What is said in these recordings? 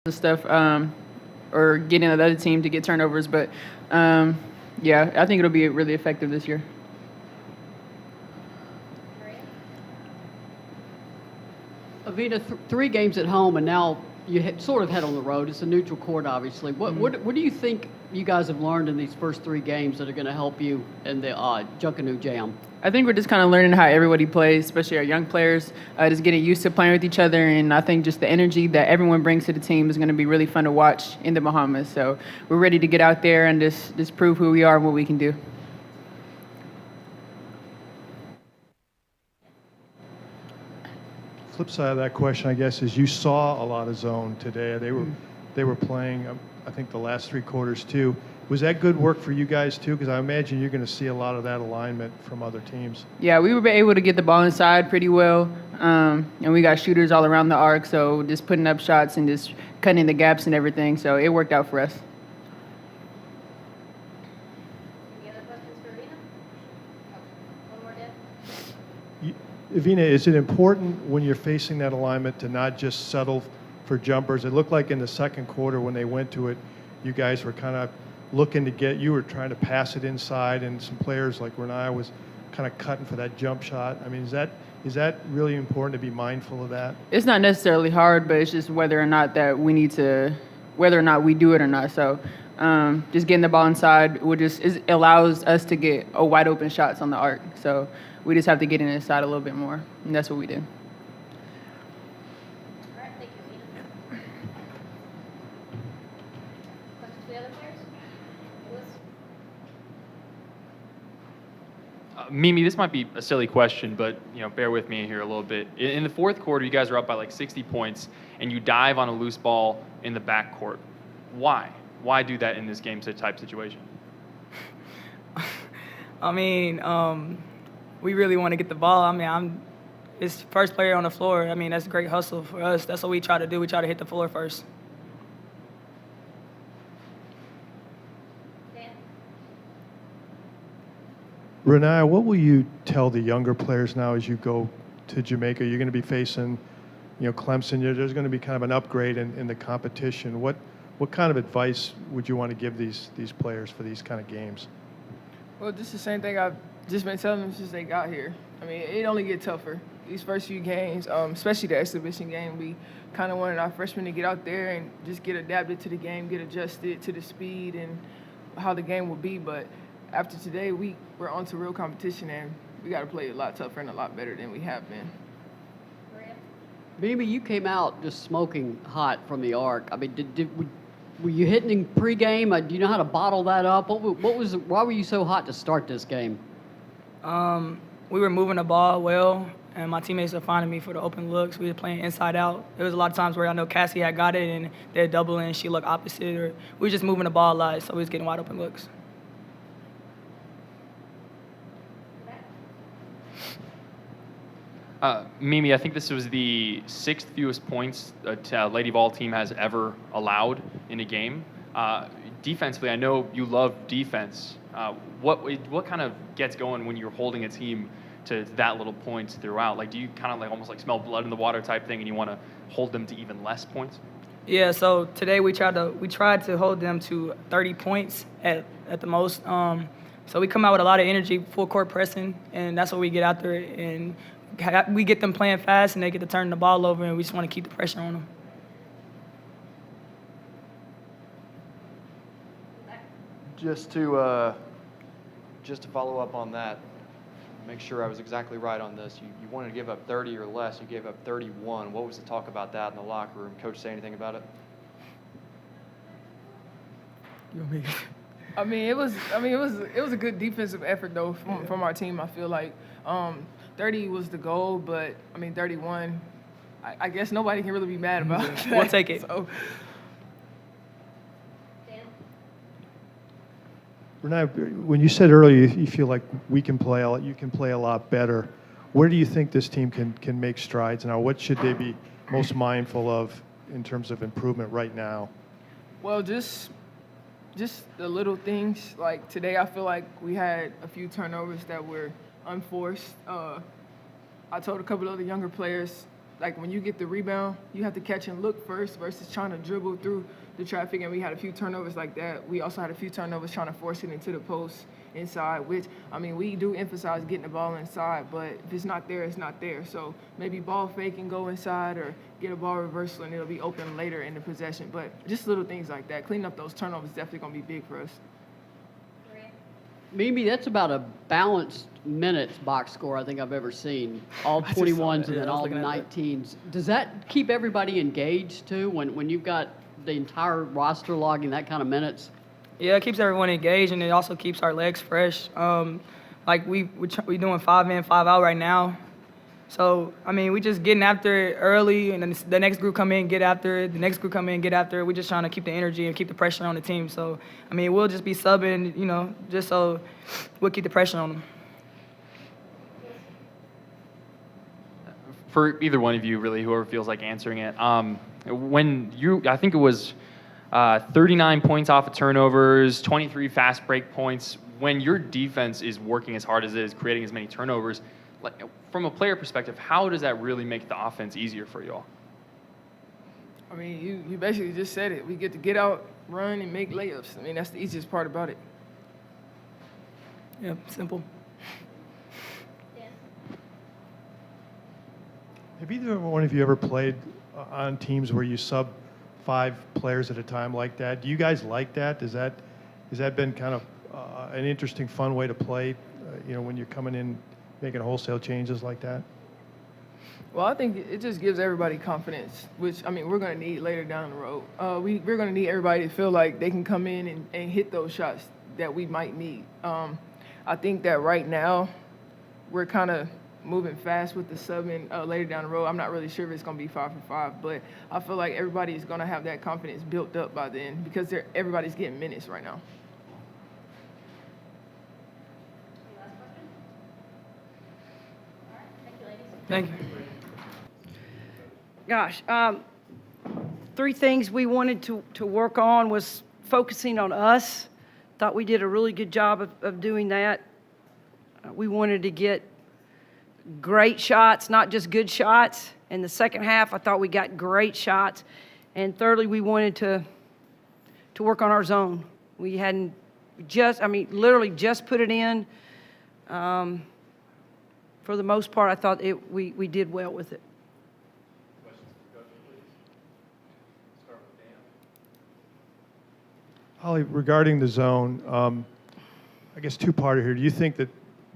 and stuff, or getting the other team to get turnovers. But yeah, I think it'll be really effective this year. Evina, 3 games at home, and now you sort of head on the road. It's a neutral court, obviously. What do you think you guys have learned in these first 3 games that are going to help you in the Junkanoo Jam? I think we're just kind of learning how everybody plays, especially our young players, just getting used to playing with each other. And I think just the energy that everyone brings to the team is going to be really fun to watch in the Bahamas. So we're ready to get out there and just prove who we are and what we can do. Flip side of that question, I guess, is you saw a lot of zone today. They were playing, I think, the last 3 quarters too. Was that good work for you guys too? Because I imagine you're going to see a lot of that alignment from other teams. Yeah, we were able to get the ball inside pretty well, and we got shooters all around the arc. So just putting up shots and just cutting the gaps and everything. So it worked out for us. Any other questions for Evina? Oh, one more, Deb. Evina, is it important when you're facing that alignment to not just settle for jumpers? It looked like in the second quarter when they went to it, you guys were kind of looking to you were trying to pass it inside, and some players like Rennia was kind of cutting for that jump shot. I mean, is that really important to be mindful of that? It's not necessarily hard, but it's just whether or not we do it or not. So just getting the ball inside it allows us to get wide open shots on the arc. So we just have to get it inside a little bit more, and that's what we did. All right, thank you, Evina. Questions for the other players? Lewis? Mimi, this might be a silly question, but bear with me here a little bit. In the fourth quarter, you guys are up by like 60 points, and you dive on a loose ball in the backcourt. Why? Why do that in this game type situation? I mean, we really want to get the ball. I mean, it's first player on the floor. I mean, that's a great hustle for us. That's what we try to do. We try to hit the floor first. Dan? Rennia, what will you tell the younger players now as you go to Jamaica? You're going to be facing, Clemson. There's going to be kind of an upgrade in the competition. What kind of advice would you want to give these players for these kind of games? Well, just the same thing I've just been telling them since they got here. I mean, it only get tougher. These first few games, especially the exhibition game, we kind of wanted our freshmen to get out there and just get adapted to the game, get adjusted to the speed and how the game will be. But after today, we're on to real competition, and we got to play a lot tougher and a lot better than we have been. Maria? Mimi, you came out just smoking hot from the arc. I mean, were you hitting pregame? Do you know how to bottle that up? Why were you so hot to start this game? We were moving the ball well, and my teammates were finding me for the open looks. We were playing inside out. There was a lot of times where I know Cassie had got it, and they'd double in, she looked opposite, or we were just moving the ball a lot, so we was getting wide open looks. Mimi, I think this was the 6th fewest points a Lady Vol team has ever allowed in a game. Defensively, I know you love defense. What kind of gets going when you're holding a team to that little points throughout? Like, do you kind of almost smell blood in the water type thing, and you want to hold them to even less points? Yeah, so today we tried to hold them to 30 points at the most. So we come out with a lot of energy, full court pressing, and that's what we get out there, and we get them playing fast, and they get to turn the ball over, and we just want to keep the pressure on them. Just to follow up on that, make sure I was exactly right on this. You wanted to give up 30 or less. You gave up 31. What was the talk about that in the locker room? Coach say anything about it? I mean, it was a good defensive effort though from our team. I feel like 30 was the goal, but I mean 31. I guess nobody can really be mad about that. We'll take it. So. Rennia, when you said earlier you feel like you can play a lot better, where do you think this team can make strides now? What should they be most mindful of in terms of improvement right now? Well, just the little things. Like today, I feel like we had a few turnovers that were unforced. I told a couple of the younger players like when you get the rebound, you have to catch and look first versus trying to dribble through the traffic. And we had a few turnovers like that. We also had a few turnovers trying to force it into the post inside, which, I mean, we do emphasize getting the ball inside, but if it's not there, it's not there. So maybe ball fake and go inside or get a ball reversal and it'll be open later in the possession. But just little things like that. Cleaning up those turnovers is definitely going to be big for us. Maria? Mimi, that's about a balanced minutes box score I think I've ever seen. All I just saw 21s that. and Yeah, then I was all the looking at that. 19s. Does that keep everybody engaged too when you've got the entire roster logging that kind of minutes? Yeah, it keeps everyone engaged, and it also keeps our legs fresh. Like we doing 5 in, 5 out right now. So, I mean, we just getting after it early, and then the next group come in, get after it. The next group come in, get after it. We're just trying to keep the energy and keep the pressure on the team. So, I mean, we'll just be subbing, you know, just so we'll keep the pressure on them. For either one of you, really, whoever feels like answering it, when you, I think it was 39 points off of turnovers, 23 fast break points. When your defense is working as hard as it is, creating as many turnovers, like, from a player perspective, how does that really make the offense easier for you all? I mean, you basically just said it. We get to get out, run, and make layups. I mean, that's the easiest part about it. Yeah, simple. Dan? Have either one of you ever played on teams where you sub 5 players at a time like that? Do you guys like that? Has that been kind of an interesting, fun way to play, you know, when you're coming in making wholesale changes like that? Well, I think it just gives everybody confidence, which, I mean, we're going to need later down the road. We're going to need everybody to feel like they can come in and hit those shots that we might need. I think that right now we're kind of moving fast with the subbing later down the road. I'm not really sure if it's going to be 5 for 5, but I feel like everybody's going to have that confidence built up by then because everybody's getting minutes right now. Any last question? All right, thank you, ladies. Thank you. Gosh, 3 things we wanted to work on was focusing on us. Thought we did a really good job of doing that. We wanted to get great shots, not just good shots. In the second half, I thought we got great shots. And thirdly, we wanted to work on our zone. We hadn't literally just put it in. For the most part, I thought we did well with it. Holly, regarding the zone, I guess 2-parter here. Do you think that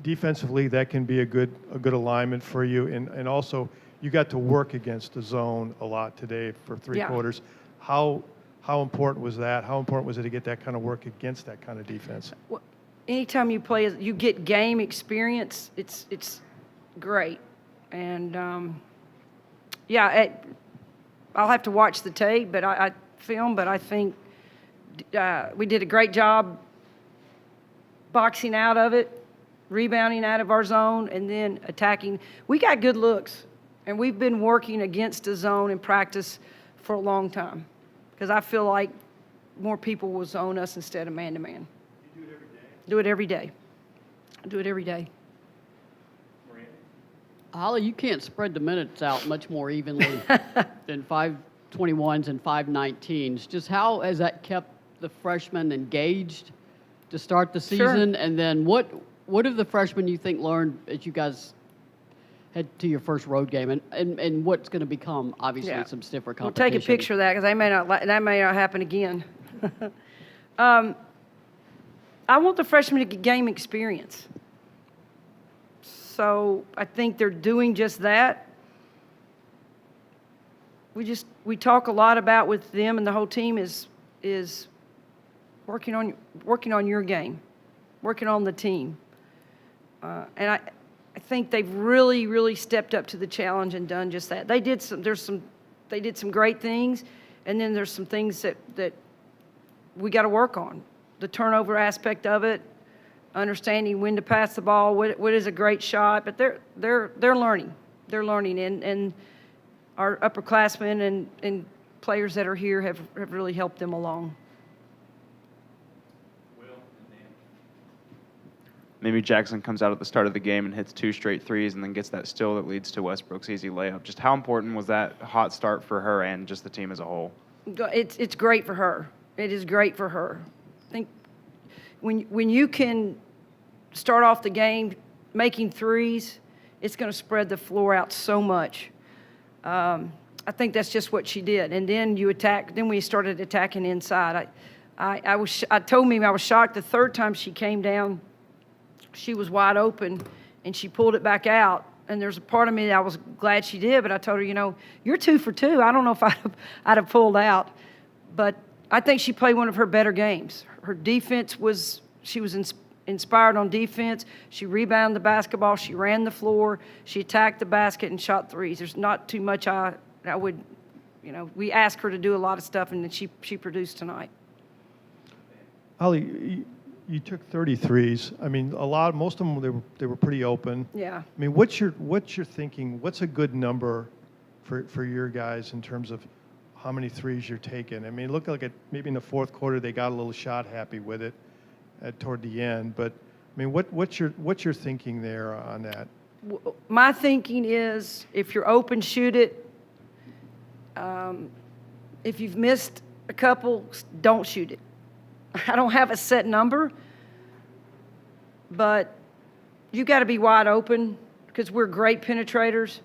defensively that can be a good alignment for you? And also, you got to work against the zone a lot today for 3 Yeah. quarters. How important was that? How important was it to get that kind of work against that kind of defense? Well, anytime you play, you get game experience. It's great, and I'll have to watch the tape, but I think we did a great job boxing out of it, rebounding out of our zone, and then attacking. We got good looks, and we've been working against the zone in practice for a long time because I feel like more people will zone us instead of man-to-man. You do it every day? Do it every day. I do it every day. Holly, you can't spread the minutes out much more evenly than 5/21s and 5/19s. Just how has that kept the freshmen engaged to start the Sure. season? And then what have the freshmen you think learned as you guys head to your first road game and what's going to become obviously Yeah. some stiffer We'll competition? take a picture of that because that may not happen again. I want the freshmen to get game experience. So I think they're doing just that. We talk a lot about with them and the whole team is working on your game, working on the team. And I think they've really, really stepped up to the challenge and done just that. They did some great things, and then there's some things that we got to work on. The turnover aspect of it, understanding when to pass the ball, what is a great shot, but they're learning. They're learning, and our upperclassmen and players that are here have really helped them along. Maybe Jackson comes out at the start of the game and hits 2 straight threes and then gets that steal that leads to Westbrook's easy layup. Just how important was that hot start for her and just the team as a whole? It's great for her. It is great for her. I think when you can start off the game making threes, it's going to spread the floor out so much. I think that's just what she did. And then then we started attacking inside. I told me I was shocked the third time she came down, she was wide open and she pulled it back out. And there's a part of me that I was glad she did, but I told her, you're 2 for 2. I don't know if I'd have pulled out. But I think she played one of her better games. Her defense she was inspired on defense. She rebounded the basketball. She ran the floor. She attacked the basket and shot threes. There's not too much I would, we asked her to do a lot of stuff, and then she produced tonight. Ali, you took 33s. I mean, most of them they were pretty open. Yeah. I mean, what's your thinking? What's a good number for your guys in terms of how many threes you're taking? I mean, it looked like maybe in the fourth quarter they got a little shot happy with it toward the end. But I mean, what's your thinking there on that? My thinking is, if you're open, shoot it. If you've missed a couple, don't shoot it. I don't have a set number, but you got to be wide open because we're great penetrators,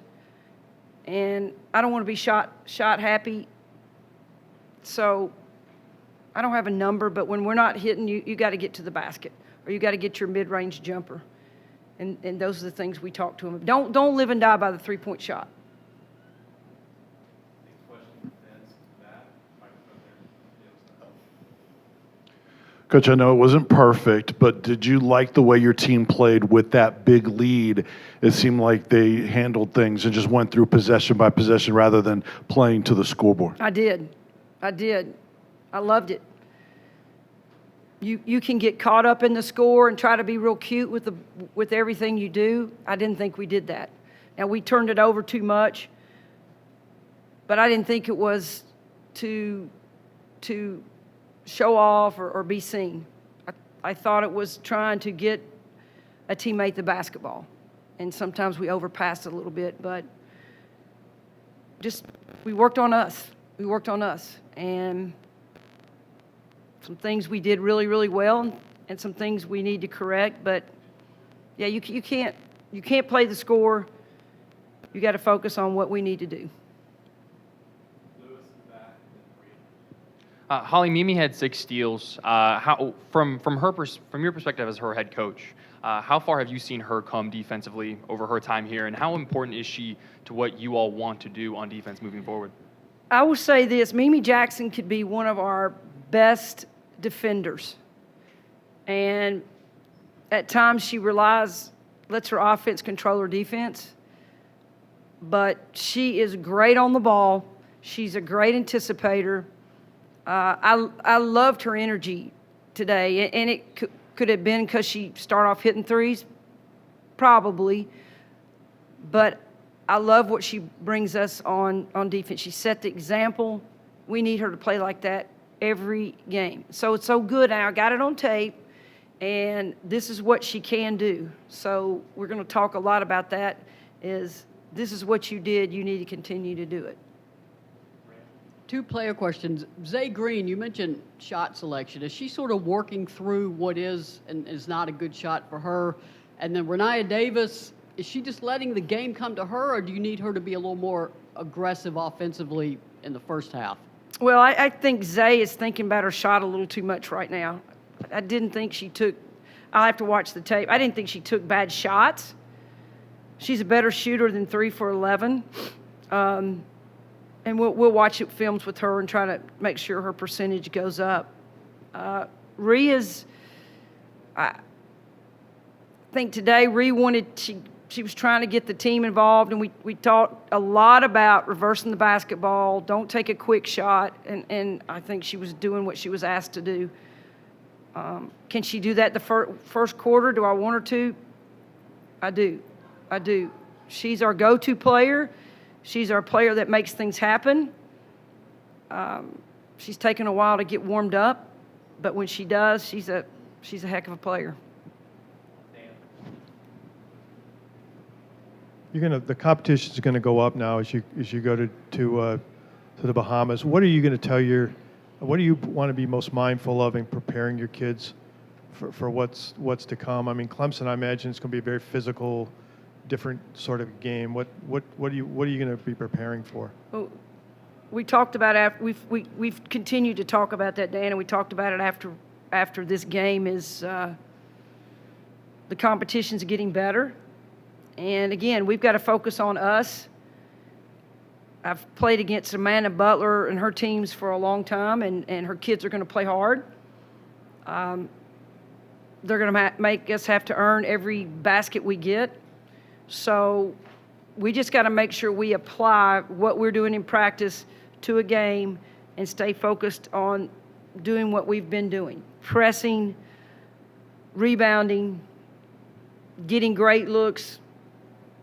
and I don't want to be shot happy. So I don't have a number, but when we're not hitting, you got to get to the basket, or you got to get your mid-range jumper, and those are the things we talk to them. Don't live and die by the three-point shot. Coach, I know it wasn't perfect, but did you like the way your team played with that big lead? It seemed like they handled things and just went through possession by possession rather than playing to the scoreboard. I did. I loved it. You can get caught up in the score and try to be real cute with everything you do. I didn't think we did that. Now, we turned it over too much, but I didn't think it was to show off or be seen. I thought it was trying to get a teammate the basketball. And sometimes we overpassed a little bit, but we worked on us. And some things we did really, really well and some things we need to correct. But, yeah, you can't play the score. You got to focus on what we need to do. Holly, Mimi had 6 steals. From your perspective as her head coach, how far have you seen her come defensively over her time here, and how important is she to what you all want to do on defense moving forward? I will say this: Mimi Jackson could be one of our best defenders, and at times she lets her offense control her defense. But she is great on the ball. She's a great anticipator. I loved her energy today, and it could have been because she started off hitting threes, probably. But I love what she brings us on defense. She set the example. We need her to play like that every game. So it's so good. I got it on tape, and this is what she can do. So we're going to talk a lot about that. This is what you did. You need to continue to do it. 2 player questions. Zay Green, you mentioned shot selection. Is she sort of working through what is and is not a good shot for her? And then Rennia Davis, is she just letting the game come to her, or do you need her to be a little more aggressive offensively in the first half? Well, I think Zay is thinking about her shot a little too much right now. I didn't think she took – I'll have to watch the tape. I didn't think she took bad shots. She's a better shooter than 3 for 11. And we'll watch it films with her and try to make sure her percentage goes up. Rhea's, I think today Rhea she was trying to get the team involved, and we talked a lot about reversing the basketball, don't take a quick shot, and I think she was doing what she was asked to do. Can she do that the first quarter? Do I want her to? I do. She's our go-to player. She's our player that makes things happen. She's taken a while to get warmed up, but when she does, she's a heck of a player. the competition is gonna go up now as you go to the Bahamas. What are you gonna what do you want to be most mindful of in preparing your kids for what's to come? I mean, Clemson, I imagine it's going to be a very physical, different sort of game. What are you going to be preparing for? Well, we talked about we've continued to talk about that, Dan, and we talked about it after this game. Is the competition's getting better, and again, we've got to focus on us. I've played against Amanda Butler and her teams for a long time, and her kids are going to play hard. They're going to make us have to earn every basket we get. So we just got to make sure we apply what we're doing in practice to a game and stay focused on doing what we've been doing: pressing, rebounding, getting great looks.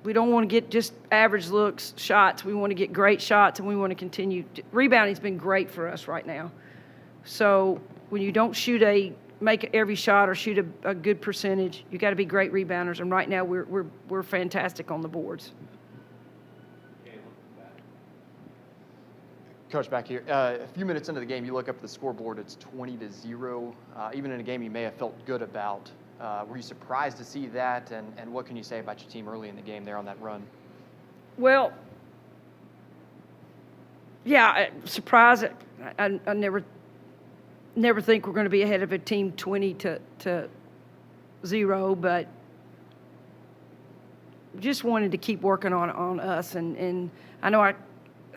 We don't want to get just average looks, shots. We want to get great shots, and we want to continue. Rebounding's been great for us right now. So when you don't make every shot or shoot a good percentage, you got to be great rebounders. And right now we're fantastic on the boards. Coach, back here. A few minutes into the game, you look up at the scoreboard. It's 20-0. Even in a game you may have felt good about. Were you surprised to see that, and what can you say about your team early in the game there on that run? Well, yeah, surprised. I never think we're going to be ahead of a team 20-0, but just wanted to keep working on us. And I know I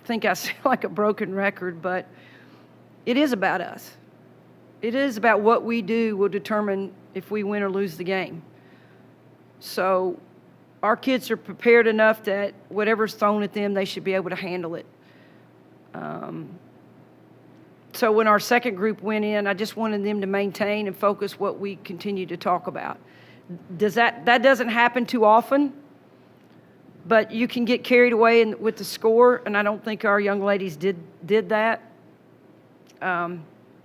think I sound like a broken record, but it is about us. It is about what we do will determine if we win or lose the game. So our kids are prepared enough that whatever's thrown at them, they should be able to handle it. So when our second group went in, I just wanted them to maintain and focus what we continue to talk about. That doesn't happen too often, but you can get carried away with the score, and I don't think our young ladies did that.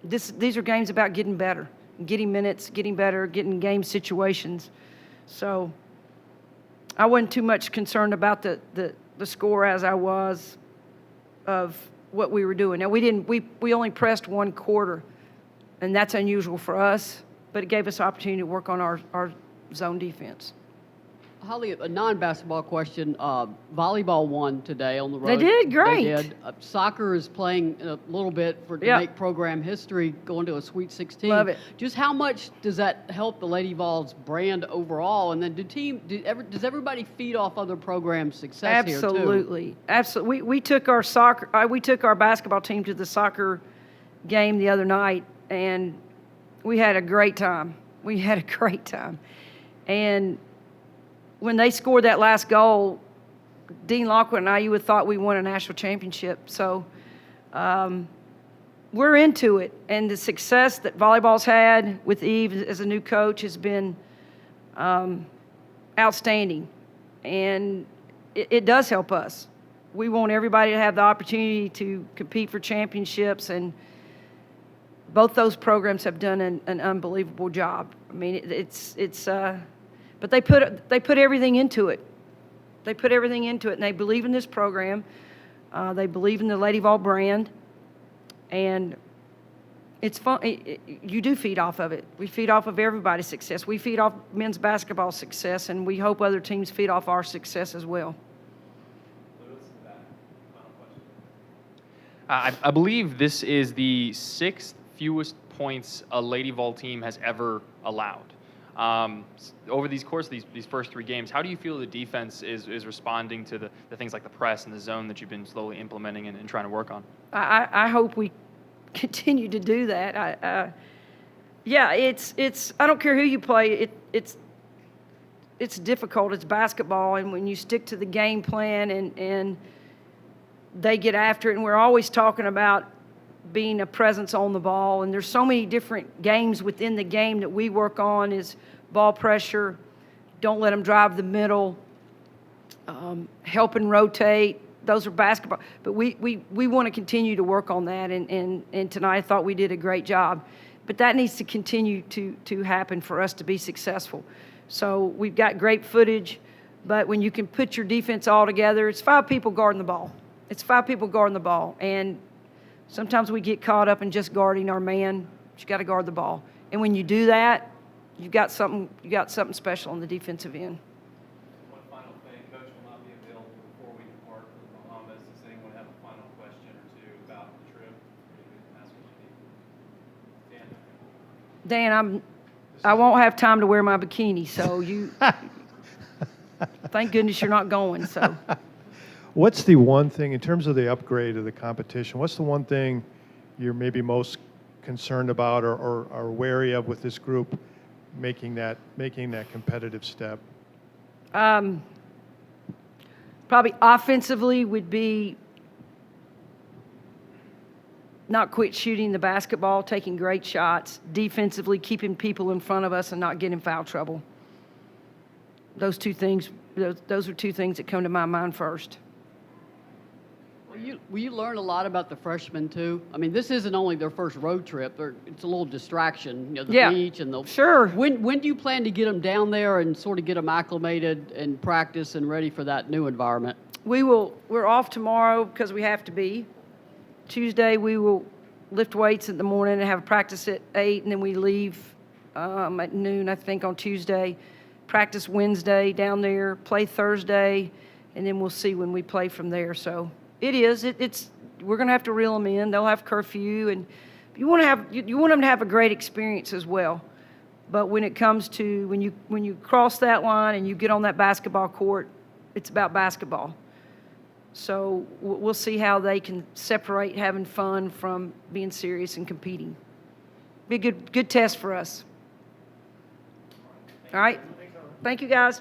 These are games about getting better, getting minutes, getting better, getting game situations. So I wasn't too much concerned about the score as I was of what we were doing. Now we only pressed one quarter, and that's unusual for us, but it gave us opportunity to work on our zone defense. Holly, a non-basketball question. Volleyball won today on the road. They did great. They did. Soccer is playing a little bit to make program history, going to a Sweet 16. Love it. Just how much does that help the Lady Vols brand overall? And then does everybody feed off other programs' success here too? Absolutely, absolutely. We took our basketball team to the soccer game the other night, and we had a great time. And when they scored that last goal, Dean Lockwood and I, you would have thought we won a national championship. So we're into it. And the success that volleyball's had with Eve as a new coach has been outstanding. And it does help us. We want everybody to have the opportunity to compete for championships, and both those programs have done an unbelievable job. I mean, but they put everything into it. They put everything into it, and they believe in this program. They believe in the Lady Vol brand, and it's fun. You do feed off of it. We feed off of everybody's success. We feed off men's basketball success, and we hope other teams feed off our success as well. I believe this is the 6th fewest points a Lady Vol team has ever allowed. Over these first 3 games, how do you feel the defense is responding to the things like the press and the zone that you've been slowly implementing and trying to work on? I hope we continue to do that. It's I don't care who you play. It's difficult. It's basketball, and when you stick to the game plan and they get after it, and we're always talking about being a presence on the ball, and there's so many different games within the game that we work on is ball pressure, don't let them drive the middle, help and rotate. Those are basketball, but we want to continue to work on that, and tonight I thought we did a great job, but that needs to continue to happen for us to be successful. So we've got great footage But when you can put your defense all together, it's 5 people guarding the ball. It's 5 people guarding the ball. And sometimes we get caught up in just guarding our man. You got to guard the ball. And when you do that, you got something special on the defensive end. One final thing, Coach will not be available before we depart for the Bahamas. Does anyone have a final question or two about the trip? You can ask what you need. Dan? I won't have time to wear my bikini, so you. Thank goodness you're not going. So. What's the one thing, in terms of the upgrade of the competition, what's the one thing you're maybe most concerned about or wary of with this group making that competitive step? Probably offensively would be not quit shooting the basketball, taking great shots. Defensively, keeping people in front of us and not getting foul trouble. Those are 2 things that come to my mind first. Will you learn a lot about the freshmen too? I mean, this isn't only their first road trip. It's a little distraction, you know, the beach and the. Sure. When do you plan to get them down there and sort of get them acclimated and practice and ready for that new environment? We're off tomorrow because we have to be. Tuesday we will lift weights in the morning and have a practice at 8, and then we leave at noon, I think, on Tuesday. Practice Wednesday down there, play Thursday, and then we'll see when we play from there. So it's we're going to have to reel them in. They'll have curfew, and you want them to have a great experience as well. But when it comes to when you cross that line and you get on that basketball court, it's about basketball. So we'll see how they can separate having fun from being serious and competing. Be a good test for us. All right. Thank you, guys.